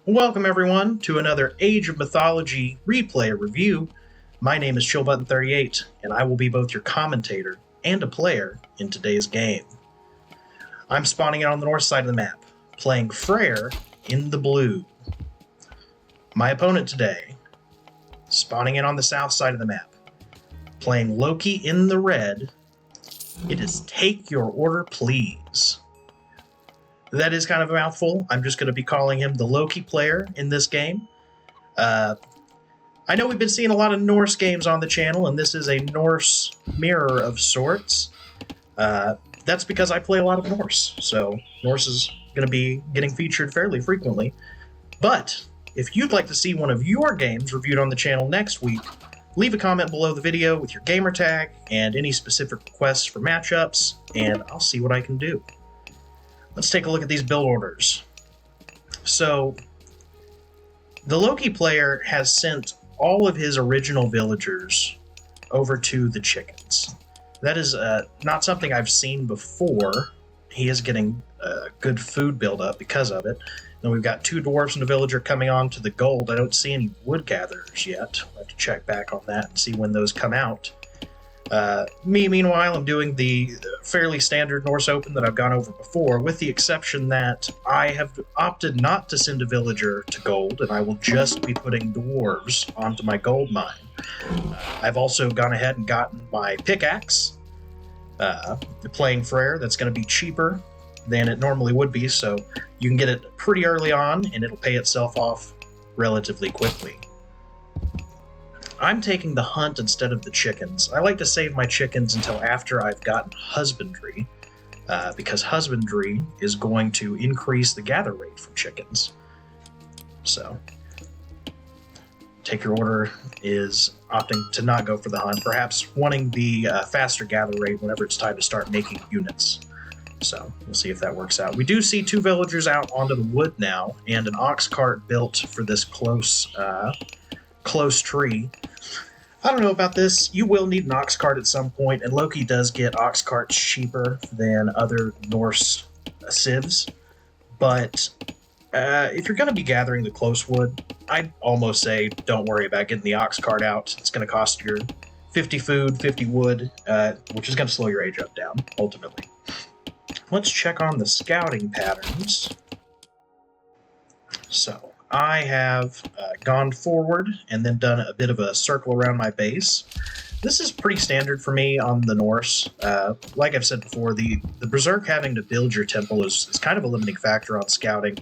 Welcome everyone to another Age of Mythology replay review. My name is ChillButton38, and I will be both your commentator and a player in today's game. I'm spawning in on the north side of the map, playing Freyr in the blue. My opponent today, spawning in on the south side of the map, playing Loki in the red. It is Take Your Order Please. That is kind of a mouthful. I'm just going to be calling him the Loki player in this game. I know we've been seeing a lot of Norse games on the channel, and this is a Norse mirror of sorts. That's because I play a lot of Norse, so Norse is going to be getting featured fairly frequently. But if you'd like to see one of your games reviewed on the channel next week, leave a comment below the video with your gamer tag and any specific requests for matchups, and I'll see what I can do. Let's take a look at these build orders. So, the Loki player has sent all of his original villagers over to the chickens. That is not something I've seen before. He is getting good food buildup because of it. Then we've got 2 dwarves and a villager coming on to the gold. I don't see any wood gatherers yet. I'll have to check back on that and see when those come out. Meanwhile, I'm doing the fairly standard Norse Open that I've gone over before, with the exception that I have opted not to send a villager to gold, and I will just be putting dwarves onto my gold mine. I've also gone ahead and gotten my pickaxe, playing Freyr. That's going to be cheaper than it normally would be, so you can get it pretty early on, and it'll pay itself off relatively quickly. I'm taking the hunt instead of the chickens. I like to save my chickens until after I've gotten husbandry, because husbandry is going to increase the gather rate from chickens. So, Take Your Order is opting to not go for the hunt, perhaps wanting the faster gather rate whenever it's time to start making units. So, we'll see if that works out. We do see 2 villagers out onto the wood now, and an ox cart built for this close tree. I don't know about this. You will need an ox cart at some point, and Loki does get ox carts cheaper than other Norse civs. But if you're going to be gathering the close wood, I'd almost say don't worry about getting the ox cart out. It's going to cost you 50 food, 50 wood, which is going to slow your age up down, ultimately. Let's check on the scouting patterns. So, I have gone forward and then done a bit of a circle around my base. This is pretty standard for me on the Norse. Like I've said before, the Berserk having to build your temple is kind of a limiting factor on scouting.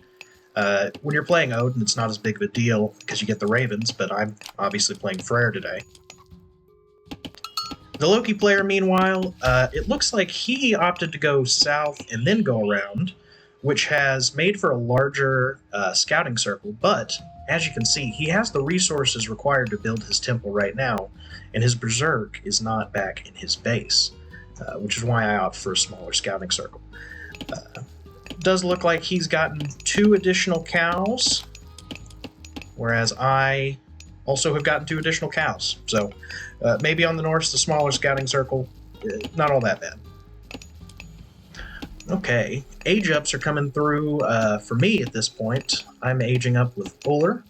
When you're playing Odin, it's not as big of a deal because you get the Ravens, but I'm obviously playing Freyr today. The Loki player, meanwhile, it looks like he opted to go south and then go around, which has made for a larger scouting circle, but as you can see, he has the resources required to build his temple right now, and his Berserk is not back in his base, which is why I opt for a smaller scouting circle. Does look like he's gotten 2 additional cows, whereas I also have gotten 2 additional cows. So maybe on the Norse, the smaller scouting circle, not all that bad. Okay, age ups are coming through for me at this point. I'm aging up with Uller.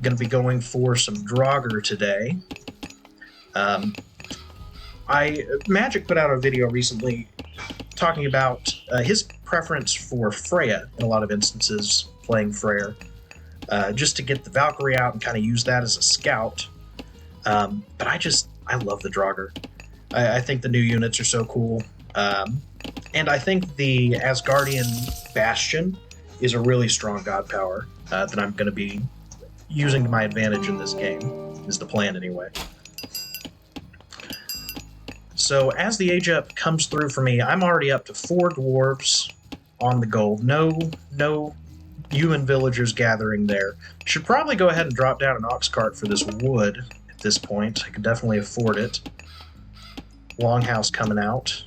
Going to be going for some Draugr today. Magic put out a video recently talking about his preference for Freya in a lot of instances, playing Freyr, just to get the Valkyrie out and kind of use that as a scout. But I love the Draugr. I think the new units are so cool. And I think the Asgardian Bastion is a really strong god power that I'm going to be using to my advantage in this game, is the plan anyway. So as the age up comes through for me, I'm already up to 4 dwarves on the gold. No human villagers gathering there. Should probably go ahead and drop down an ox cart for this wood at this point. I could definitely afford it. Longhouse coming out.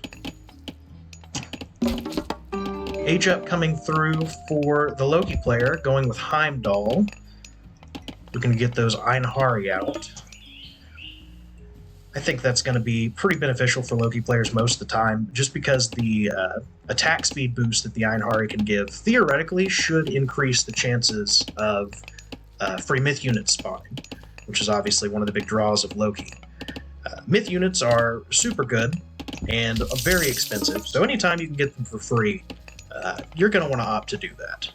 Age up coming through for the Loki player, going with Heimdall. We're going to get those Einhari out. I think that's going to be pretty beneficial for Loki players most of the time, just because the attack speed boost that the Einhari can give theoretically should increase the chances of free myth units spawning, which is obviously one of the big draws of Loki. Myth units are super good and very expensive, so anytime you can get them for free, you're going to want to opt to do that.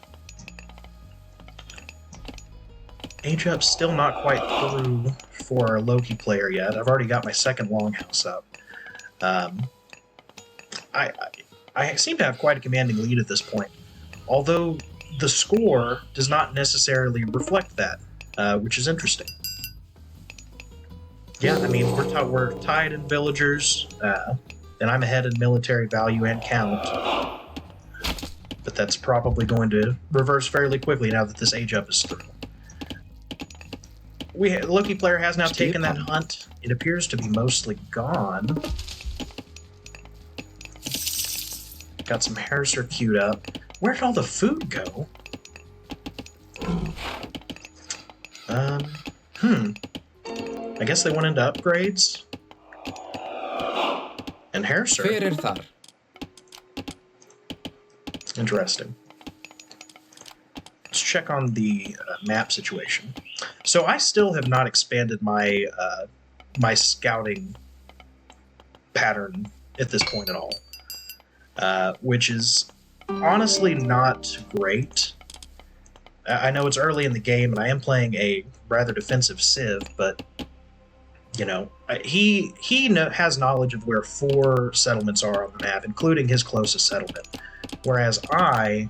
Age up's still not quite through for a Loki player yet. I've already got my second longhouse up. I seem to have quite a commanding lead at this point, although the score does not necessarily reflect that, which is interesting. Yeah, I mean, we're tied in villagers, and I'm ahead in military value and count. But that's probably going to reverse fairly quickly now that this age up is through. Loki player has now taken that hunt. It appears to be mostly gone. Got some hares queued up. Where did all the food go? I guess they went into upgrades. And hares. Interesting. Let's check on the map situation. So I still have not expanded my my scouting pattern at this point at all, which is honestly not great. I know it's early in the game, and I am playing a rather defensive Civ, but you know, he has knowledge of where 4 settlements are on the map, including his closest settlement, whereas I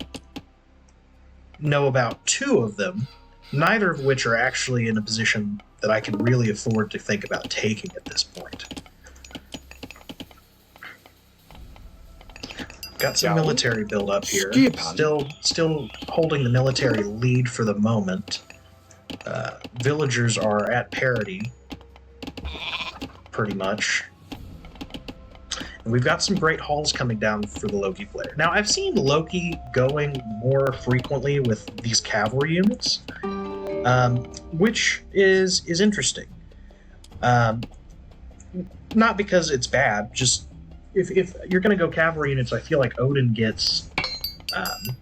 know about 2 of them, neither of which are actually in a position that I can really afford to think about taking at this point. Got some military build up here. Still holding the military lead for the moment. Villagers are at parity, pretty much. And we've got some great hauls coming down for the Loki player. Now, I've seen Loki going more frequently with these cavalry units, which is interesting. Not because it's bad, just if you're going to go cavalry units, I feel like Odin gets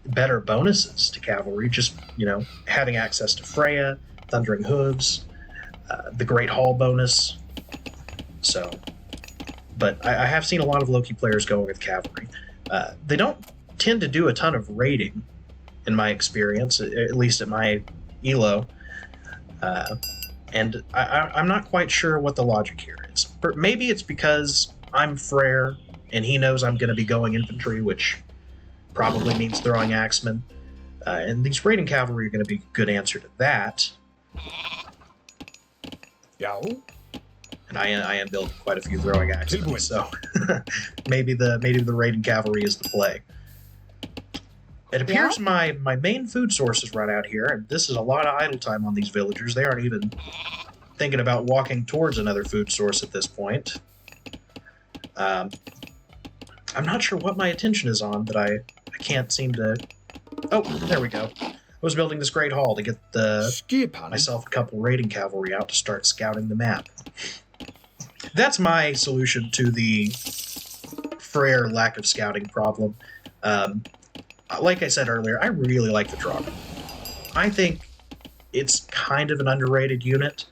better bonuses to cavalry, just, you know, having access to Freyr, Thundering Hooves, the Great Hall bonus. So, but I have seen a lot of Loki players go with cavalry. They don't tend to do a ton of raiding, in my experience, at least at my elo. And I'm not quite sure what the logic here is. Maybe it's because I'm Freyr, and he knows I'm going to be going infantry, which probably means throwing axemen. And these raiding cavalry are going to be a good answer to that. Yeah. And I am building quite a few throwing axemen, so maybe the raiding cavalry is the play. It appears my main food source is run out here, and this is a lot of idle time on these villagers. They aren't even thinking about walking towards another food source at this point. I'm not sure what my attention is on, but I can't seem to... Oh, there we go. I was building this great hall to get myself a couple raiding cavalry out to start scouting the map. That's my solution to the Freyr lack of scouting problem. Like I said earlier, I really like the Dragon. I think it's kind of an underrated unit.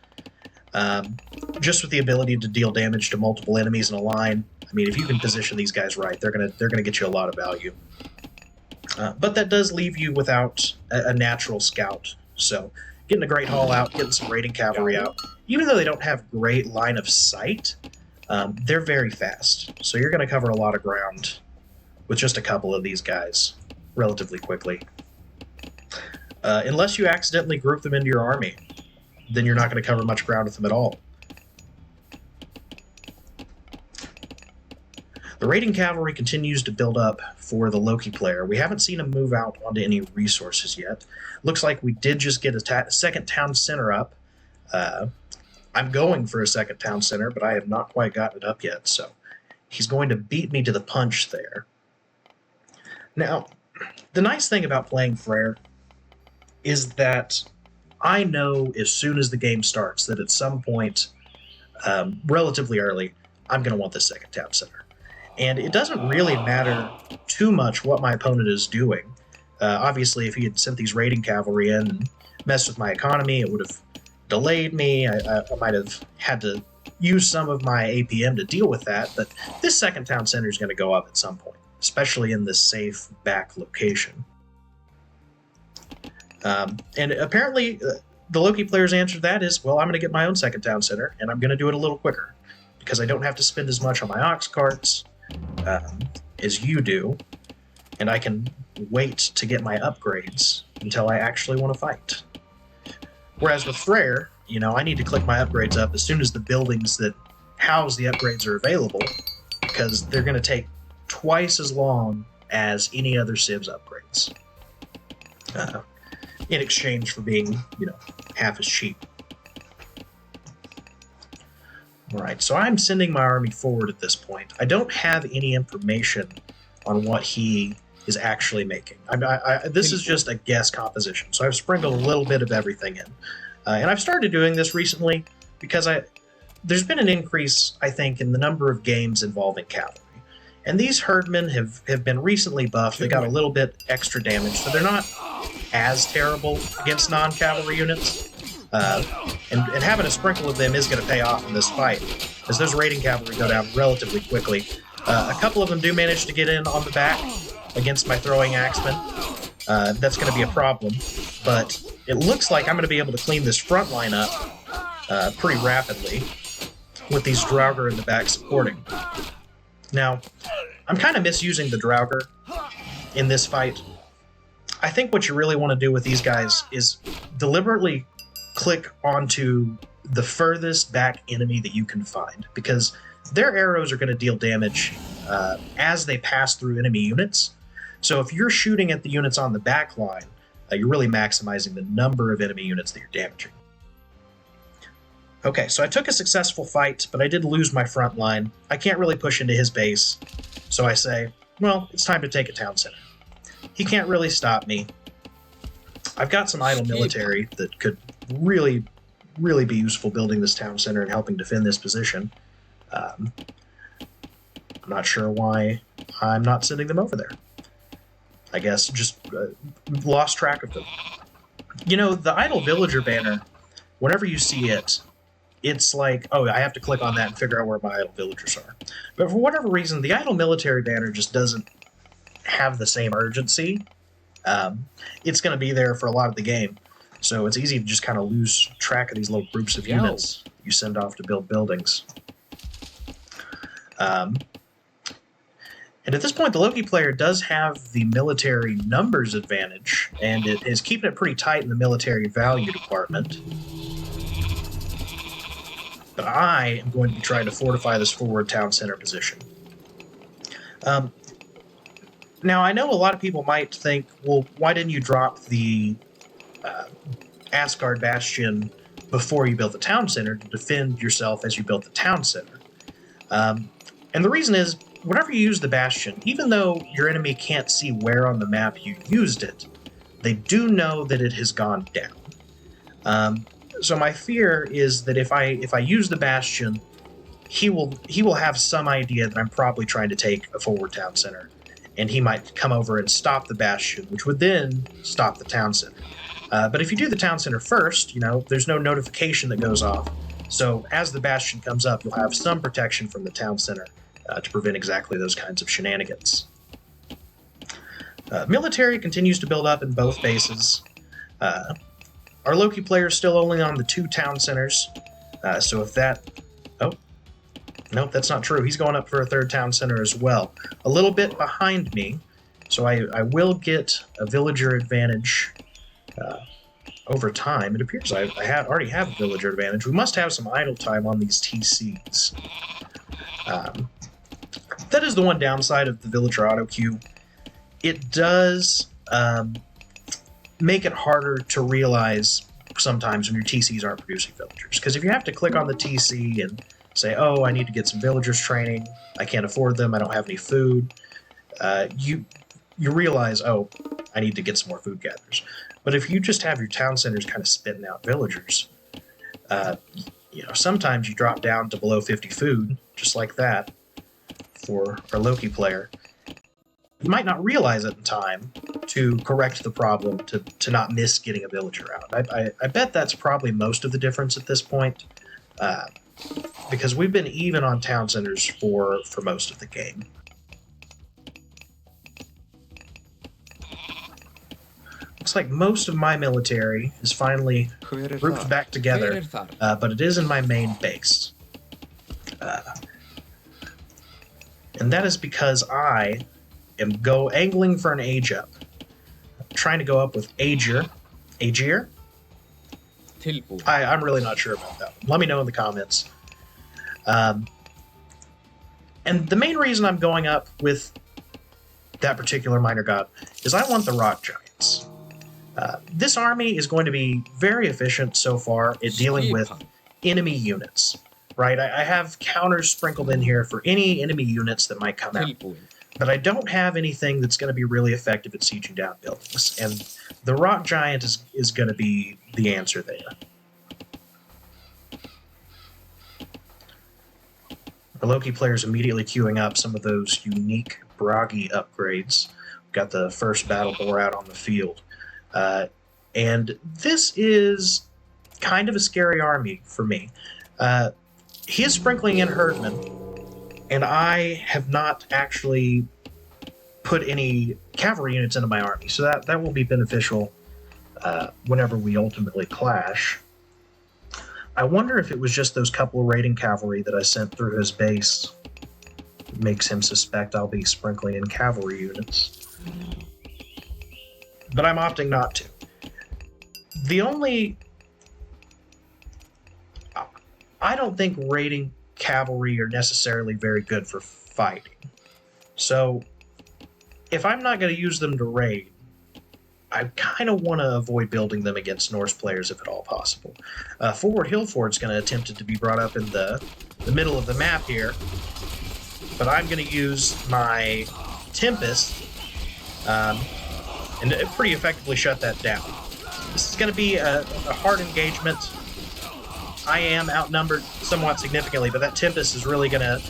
Just with the ability to deal damage to multiple enemies in a line. I mean, if you can position these guys right, they're gonna get you a lot of value. But that does leave you without a natural scout. So getting a great haul out, getting some raiding cavalry out, even though they don't have great line of sight, they're very fast. So you're going to cover a lot of ground with just a couple of these guys relatively quickly. Unless you accidentally group them into your army, then you're not going to cover much ground with them at all. The raiding cavalry continues to build up for the Loki player. We haven't seen him move out onto any resources yet. Looks like we did just get a second town center up. I'm going for a second town center, but I have not quite gotten it up yet, so he's going to beat me to the punch there. Now, the nice thing about playing Freyr is that I know as soon as the game starts that at some point relatively early, I'm going to want this second town center. And it doesn't really matter too much what my opponent is doing. Obviously, if he had sent these raiding cavalry in and messed with my economy, it would have delayed me. I might have had to use some of my APM to deal with that, but this second town center is going to go up at some point, especially in this safe back location. And apparently, the Loki player's answer to that is, well, I'm going to get my own second town center, and I'm going to do it a little quicker, because I don't have to spend as much on my ox carts as you do, and I can wait to get my upgrades until I actually want to fight. Whereas with Freyr, you know, I need to click my upgrades up as soon as the buildings that house the upgrades are available, because they're going to take twice as long as any other Civ's upgrades. In exchange for being, you know, half as cheap. Alright, so I'm sending my army forward at this point. I don't have any information on what he is actually making. This is just a guess composition, so I've sprinkled a little bit of everything in. And I've started doing this recently because there's been an increase, I think, in the number of games involving cavalry. And these herdmen have been recently buffed. They got a little bit extra damage, so they're not as terrible against non-cavalry units. And having a sprinkle of them is going to pay off in this fight, as those raiding cavalry go down relatively quickly. A couple of them do manage to get in on the back against my throwing axemen. That's going to be a problem, but it looks like I'm going to be able to clean this front line up pretty rapidly with these Draugr in the back supporting. Now, I'm kind of misusing the Draugr in this fight. I think what you really want to do with these guys is deliberately click onto the furthest back enemy that you can find, because their arrows are going to deal damage as they pass through enemy units. So if you're shooting at the units on the back line, you're really maximizing the number of enemy units that you're damaging. Okay, so I took a successful fight, but I did lose my front line. I can't really push into his base, so I say, well, it's time to take a town center. He can't really stop me. I've got some idle military that could really, really be useful building this town center and helping defend this position. I'm not sure why I'm not sending them over there. I guess just lost track of them. You know, the idle villager banner, whenever you see it, it's like, oh, I have to click on that and figure out where my idle villagers are. But for whatever reason, the idle military banner just doesn't have the same urgency. It's going to be there for a lot of the game, so it's easy to just kind of lose track of these little groups of units you send off to build buildings. And at this point, the Loki player does have the military numbers advantage, and it is keeping it pretty tight in the military value department. But I am going to be trying to fortify this forward town center position. Now, I know a lot of people might think, well, why didn't you drop the Asgard Bastion before you built the town center to defend yourself as you built the town center? And the reason is, whenever you use the Bastion, even though your enemy can't see where on the map you used it, they do know that it has gone down. So my fear is that if I use the Bastion, he will have some idea that I'm probably trying to take a forward town center, and he might come over and stop the Bastion, which would then stop the town center. But if you do the town center first, you know, there's no notification that goes off. So as the Bastion comes up, you'll have some protection from the town center to prevent exactly those kinds of shenanigans. Military continues to build up in both bases. Our Loki player is still only on the 2 town centers, so if that... Oh, nope, that's not true. He's going up for a 3rd town center as well. A little bit behind me, so I will get a villager advantage over time. It appears I already have a villager advantage. We must have some idle time on these TCs. That is the one downside of the villager auto queue. It does make it harder to realize sometimes when your TCs aren't producing villagers. Because if you have to click on the TC and say, oh, I need to get some villagers training, I can't afford them, I don't have any food, you realize, oh, I need to get some more food gatherers. But if you just have your town centers kind of spitting out villagers, sometimes you drop down to below 50 food, just like that, for our Loki player. You might not realize it in time to correct the problem, to not miss getting a villager out. I bet that's probably most of the difference at this point, because we've been even on town centers for most of the game. Looks like most of my military is finally grouped back together, but it is in my main base. And that is because I am angling for an age up. I'm trying to go up with Aegir. I'm really not sure about that. Let me know in the comments. And the main reason I'm going up with that particular minor god is I want the rock giants. This army is going to be very efficient so far at dealing with enemy units, right? I have counters sprinkled in here for any enemy units that might come out, but I don't have anything that's going to be really effective at sieging down buildings, and the rock giant is going to be the answer there. The Loki player's immediately queuing up some of those unique Bragi upgrades. We've got the first battle boar out on the field. And this is kind of a scary army for me. He is sprinkling in herdmen, and I have not actually put any cavalry units into my army, so that will be beneficial whenever we ultimately clash. I wonder if it was just those couple of raiding cavalry that I sent through his base makes him suspect I'll be sprinkling in cavalry units. But I'm opting not to. I don't think raiding cavalry are necessarily very good for fighting. So, if I'm not going to use them to raid, I kind of want to avoid building them against Norse players if at all possible. Forward Hillford's going to attempt to be brought up in the middle of the map here, but I'm going to use my Tempest and pretty effectively shut that down. This is going to be a hard engagement. I am outnumbered somewhat significantly, but that Tempest is really going to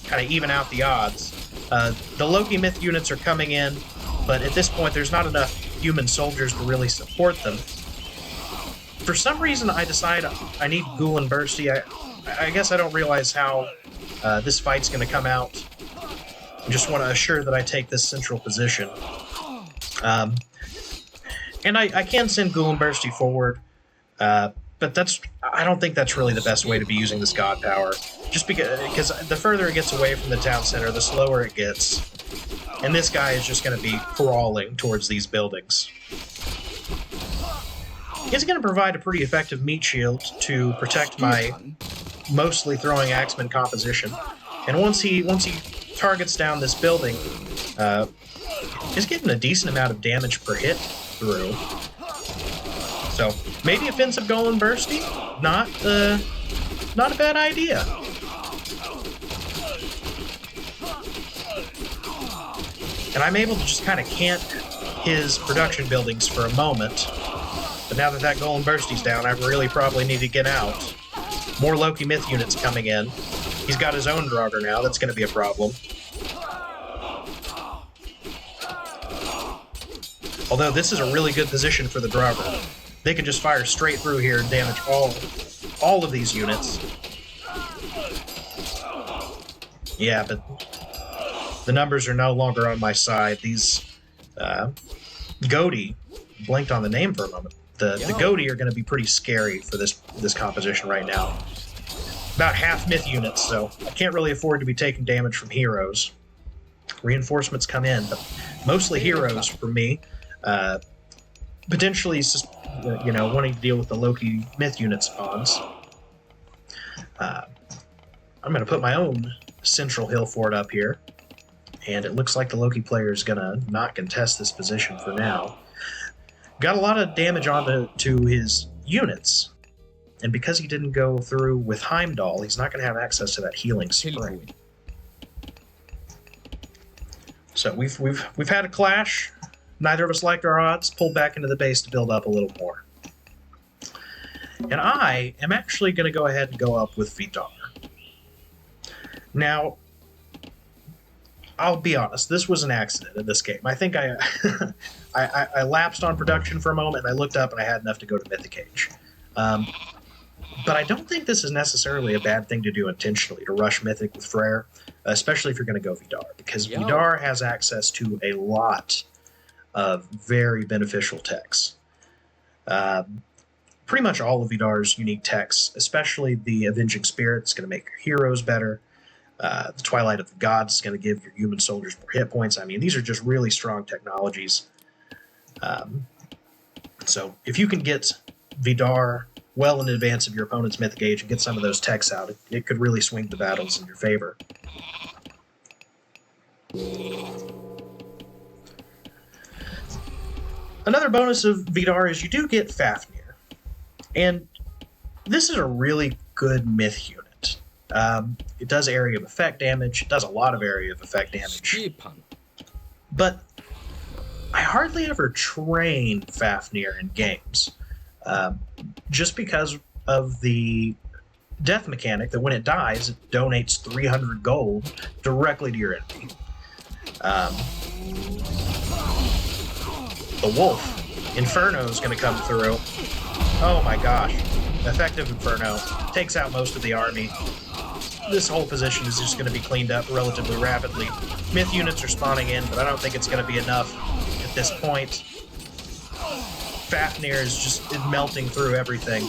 kind of even out the odds. The Loki myth units are coming in, but at this point there's not enough human soldiers to really support them. For some reason I decide I need Ghoul and Bursty. I guess I don't realize how this fight's going to come out. I just want to assure that I take this central position. And I can send Ghoul and Bursty forward, but I don't think that's really the best way to be using this god power. Just because the further it gets away from the town center, the slower it gets. And this guy is just going to be crawling towards these buildings. He's going to provide a pretty effective meat shield to protect my mostly throwing axeman composition. And once he targets down this building, he's getting a decent amount of damage per hit through. So maybe offensive Golem Bursty, not a bad idea. And I'm able to just kind of camp his production buildings for a moment. But now that Golem Bursty's down, I really probably need to get out. More Loki Myth units coming in. He's got his own Draugr now. That's going to be a problem. Although this is a really good position for the Draugr. They can just fire straight through here and damage all of these units. Yeah, but the numbers are no longer on my side. These Goaty, blanked on the name for a moment. The Goaty are going to be pretty scary for this composition right now. About half myth units, so I can't really afford to be taking damage from heroes. Reinforcements come in, but mostly heroes for me. Potentially, wanting to deal with the Loki myth unit spawns. I'm going to put my own central hill fort up here. And it looks like the Loki player is going to not contest this position for now. Got a lot of damage onto his units. And because he didn't go through with Heimdall, he's not going to have access to that healing spring. So we've had a clash. Neither of us liked our odds. Pulled back into the base to build up a little more. And I am actually going to go ahead and go up with Vidar. Now, I'll be honest, this was an accident in this game. I think I lapsed on production for a moment, and I looked up and I had enough to go to Mythic Age. But I don't think this is necessarily a bad thing to do intentionally, to rush Mythic with Freyr, especially if you're going to go Vidar, because Vidar has access to a lot of very beneficial techs. Pretty much all of Vidar's unique techs, especially the Avenging Spirit, is going to make your heroes better. The Twilight of the Gods is going to give your human soldiers more hit points. I mean, these are just really strong technologies. So if you can get Vidar well in advance of your opponent's Mythic Age and get some of those techs out, it could really swing the battles in your favor. Another bonus of Vidar is you do get Fafnir. And this is a really good myth unit. It does area of effect damage. It does a lot of area of effect damage. But I hardly ever train Fafnir in games. Just because of the death mechanic that when it dies, it donates 300 gold directly to your enemy. The Wolf. Inferno is going to come through. Oh my gosh. Effective Inferno. Takes out most of the army. This whole position is just going to be cleaned up relatively rapidly. Myth units are spawning in, but I don't think it's going to be enough at this point. Fafnir is just melting through everything.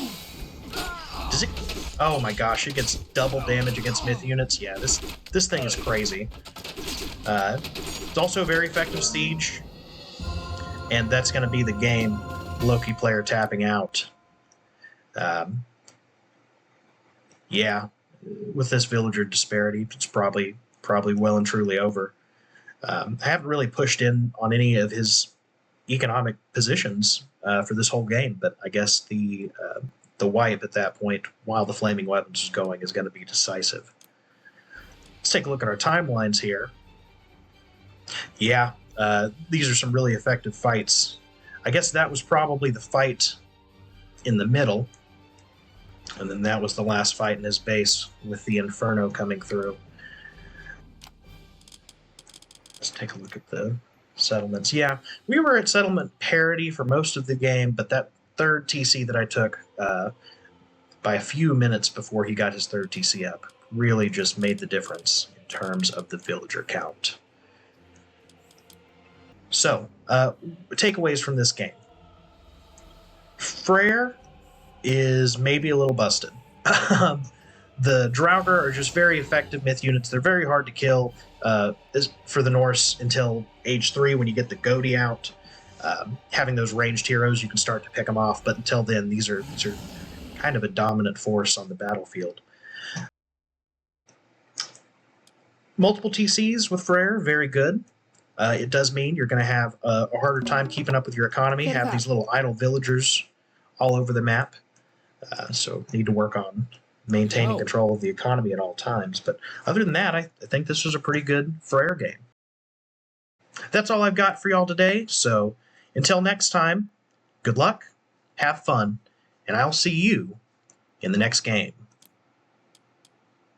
Does it? Oh my gosh, it gets double damage against myth units. Yeah, this thing is crazy. It's also a very effective siege, and that's going to be the game. Loki player tapping out. Yeah, with this villager disparity, it's probably well and truly over. I haven't really pushed in on any of his economic positions for this whole game, but I guess the wipe at that point, while the flaming weapons is going, is going to be decisive. Let's take a look at our timelines here. Yeah, these are some really effective fights. I guess that was probably the fight in the middle, and then that was the last fight in his base with the Inferno coming through. Let's take a look at the settlements. Yeah, we were at settlement parity for most of the game, but that third TC that I took by a few minutes before he got his third TC up really just made the difference in terms of the villager count. So, takeaways from this game. Freyr is maybe a little busted. The Draugr are just very effective myth units. They're very hard to kill for the Norse until Age 3 when you get the Goaty out. Having those ranged heroes, you can start to pick them off, but until then, these are kind of a dominant force on the battlefield. Multiple TCs with Freyr, very good. It does mean you're going to have a harder time keeping up with your economy, have these little idle villagers all over the map, so need to work on maintaining control of the economy at all times. But other than that, I think this was a pretty good Freyr game. That's all I've got for y'all today, so until next time, good luck, have fun, and I'll see you in the next game.